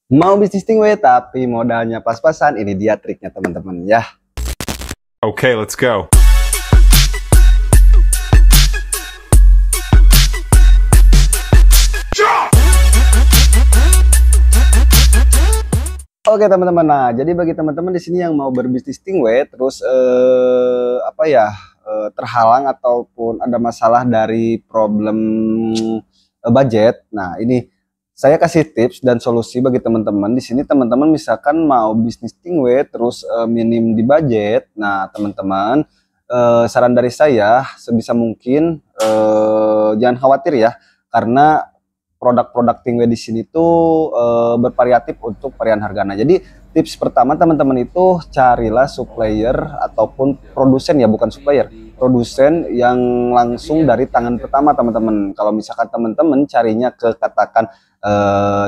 Mau bisnis tingwe tapi modalnya pas-pasan, ini dia triknya teman-teman ya. Okay, let's go. Oke teman-teman, nah jadi bagi teman-teman di sini yang mau berbisnis tingwe terus terhalang ataupun ada masalah dari problem budget. Nah ini saya kasih tips dan solusi bagi teman-teman. Di sini teman-teman misalkan mau bisnis tingwe terus minim di budget. Nah teman-teman, saran dari saya sebisa mungkin jangan khawatir ya, karena produk-produk tingwe di sini tuh bervariatif untuk varian harganya. Jadi tips pertama teman-teman itu carilah supplier ataupun produsen ya, bukan supplier, produsen yang langsung dari tangan pertama teman-teman. Kalau misalkan teman-teman carinya ke katakan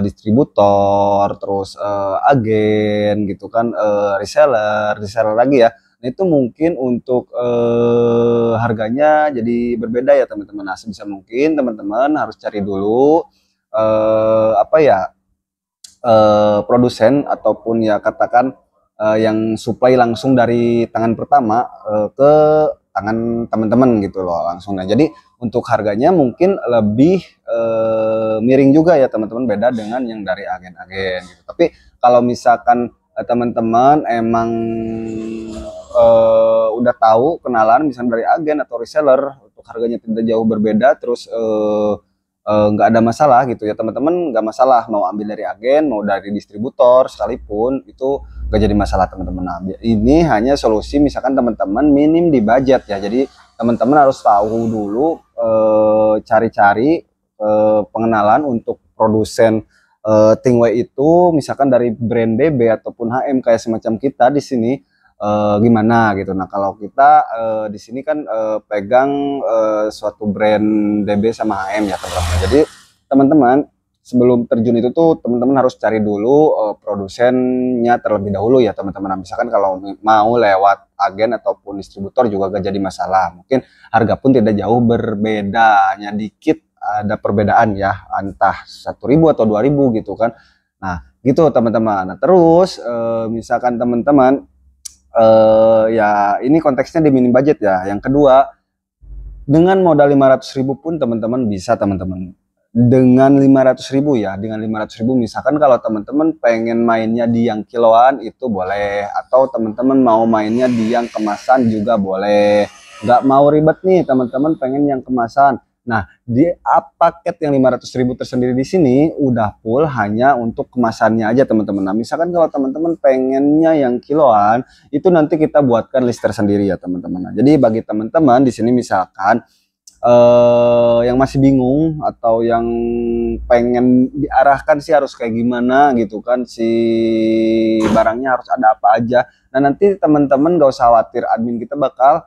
distributor, terus agen gitu kan, reseller lagi ya. Nah itu mungkin untuk harganya jadi berbeda ya teman-teman. Nah sebisa mungkin teman-teman harus cari dulu produsen ataupun ya katakan yang supply langsung dari tangan pertama ke tangan teman-teman gitu loh langsung. Nah jadi untuk harganya mungkin lebih miring juga ya teman-teman, beda dengan yang dari agen-agen gitu. Tapi kalau misalkan teman-teman emang udah tahu kenalan misalnya dari agen atau reseller, untuk harganya tidak jauh berbeda, terus nggak ada masalah gitu ya teman-teman, nggak masalah mau ambil dari agen mau dari distributor sekalipun, itu nggak jadi masalah teman-teman. Nah, ini hanya solusi misalkan teman-teman minim di budget ya. Jadi teman-teman harus tahu dulu, cari-cari pengenalan untuk produsen tingwe itu misalkan dari brand DB ataupun HM kayak semacam kita di sini, gimana gitu. Nah kalau kita di sini kan pegang suatu brand DB sama HM ya teman-teman. Jadi teman-teman sebelum terjun itu tuh teman-teman harus cari dulu produsennya terlebih dahulu ya teman-teman. Nah, misalkan kalau mau lewat agen ataupun distributor juga gak jadi masalah. Mungkin harga pun tidak jauh berbeda, hanya dikit ada perbedaan ya, entah 1.000 atau 2.000 gitu kan. Nah gitu teman-teman. Nah terus misalkan teman-teman ya ini konteksnya di minim budget ya. Yang kedua, dengan modal 500.000 pun teman-teman bisa teman-teman. Dengan 500.000 ya, dengan 500.000 misalkan kalau teman-teman pengen mainnya di yang kiloan itu boleh, atau teman-teman mau mainnya di yang kemasan juga boleh. Nggak mau ribet nih teman-teman pengen yang kemasan. Nah, di paket yang 500.000 tersendiri di sini udah full hanya untuk kemasannya aja teman-teman. Nah, misalkan kalau teman-teman pengennya yang kiloan, itu nanti kita buatkan list tersendiri ya teman-teman. Nah, jadi bagi teman-teman di sini misalkan yang masih bingung atau yang pengen diarahkan sih harus kayak gimana gitu kan, si barangnya harus ada apa aja. Nah, nanti teman-teman gak usah khawatir, admin kita bakal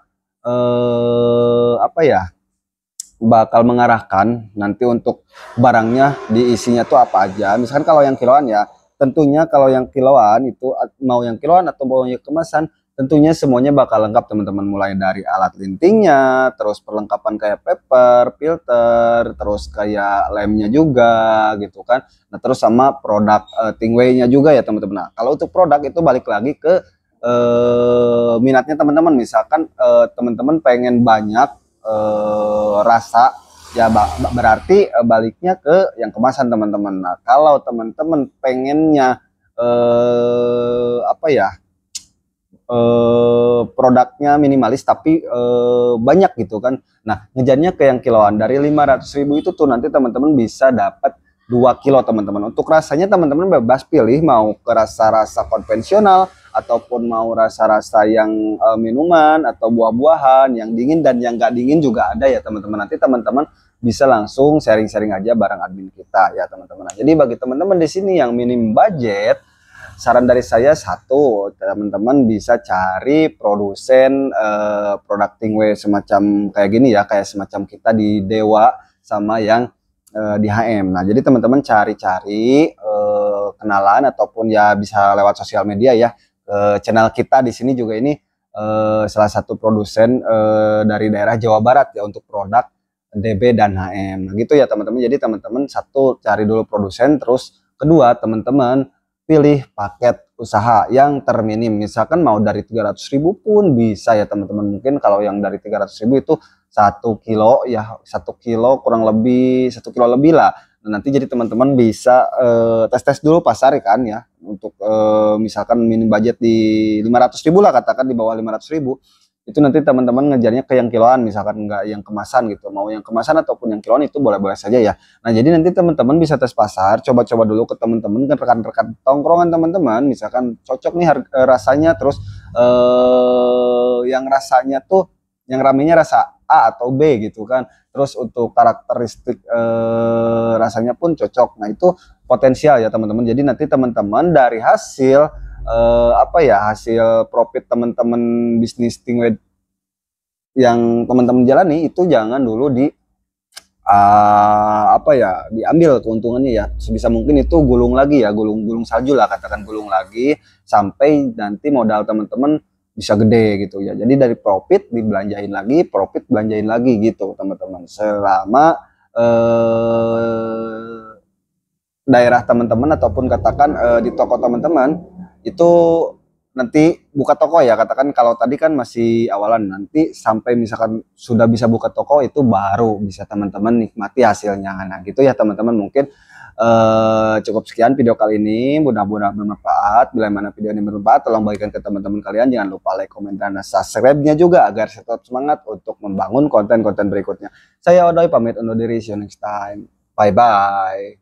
bakal mengarahkan nanti untuk barangnya diisinya tuh apa aja. Misalkan kalau yang kiloan ya, tentunya kalau yang kiloan itu mau yang kiloan atau mau yang kemasan, tentunya semuanya bakal lengkap teman-teman, mulai dari alat lintingnya, terus perlengkapan kayak paper, filter, terus kayak lemnya juga gitu kan. Nah terus sama produk tingway-nya juga ya teman-teman. Nah kalau untuk produk itu balik lagi ke minatnya teman-teman. Misalkan teman-teman pengen banyak rasa ya, berarti baliknya ke yang kemasan teman-teman. Nah kalau teman-teman pengennya produknya minimalis tapi banyak gitu kan, nah ngejarnya ke yang kiloan. Dari 500.000 itu tuh nanti teman-teman bisa dapat 2 kilo teman-teman. Untuk rasanya teman-teman bebas pilih mau ke rasa-rasa konvensional ataupun mau rasa-rasa yang minuman atau buah-buahan, yang dingin dan yang gak dingin juga ada ya teman-teman. Nanti teman-teman bisa langsung sharing-sharing aja bareng admin kita ya teman-teman. Nah, jadi bagi teman-teman di sini yang minim budget, saran dari saya satu, teman-teman bisa cari produsen produk tingwe semacam kayak gini ya, kayak semacam kita di Dewa sama yang di HM. Nah jadi teman-teman cari-cari kenalan ataupun ya bisa lewat sosial media ya. Channel kita di sini juga ini salah satu produsen dari daerah Jawa Barat ya untuk produk DB dan HM. Nah, gitu ya teman-teman. Jadi teman-teman satu cari dulu produsen, terus kedua teman-teman pilih paket usaha yang terminim. Misalkan mau dari 300.000 pun bisa ya teman-teman. Mungkin kalau yang dari 300.000 itu 1 kilo ya, 1 kilo kurang lebih 1 kilo lebih lah. Nah, nanti jadi teman-teman bisa tes-tes dulu pasar kan ya, untuk misalkan minim budget di 500.000 lah, katakan di bawah 500.000. Itu nanti teman-teman ngejarnya ke yang kiloan, misalkan nggak yang kemasan gitu. Mau yang kemasan ataupun yang kiloan itu boleh-boleh saja ya. Nah, jadi nanti teman-teman bisa tes pasar, coba-coba dulu ke teman-teman, ke rekan-rekan tongkrongan teman-teman, misalkan cocok nih rasanya, terus yang rasanya tuh, yang ramenya rasa A atau B gitu kan. Terus untuk karakteristik rasanya pun cocok. Nah, itu potensial ya teman-teman. Jadi nanti teman-teman dari hasil hasil profit teman-teman bisnis Stingray yang teman-teman jalani itu jangan dulu diambil keuntungannya ya. Sebisa mungkin itu gulung lagi ya, gulung salju lah, katakan gulung lagi sampai nanti modal teman-teman bisa gede gitu ya. Jadi dari profit dibelanjain lagi, profit belanjain lagi gitu teman-teman. Selama daerah teman-teman ataupun katakan di toko teman-teman itu nanti buka toko ya, katakan kalau tadi kan masih awalan, nanti sampai misalkan sudah bisa buka toko itu baru bisa teman-teman nikmati hasilnya. Nah gitu ya teman-teman, mungkin cukup sekian video kali ini, mudah-mudahan bermanfaat. Bila mana video ini bermanfaat, tolong bagikan ke teman-teman kalian, jangan lupa like, komen, dan subscribe-nya juga agar saya tetap semangat untuk membangun konten-konten berikutnya. Saya Odoy pamit undur diri, see you next time, bye bye.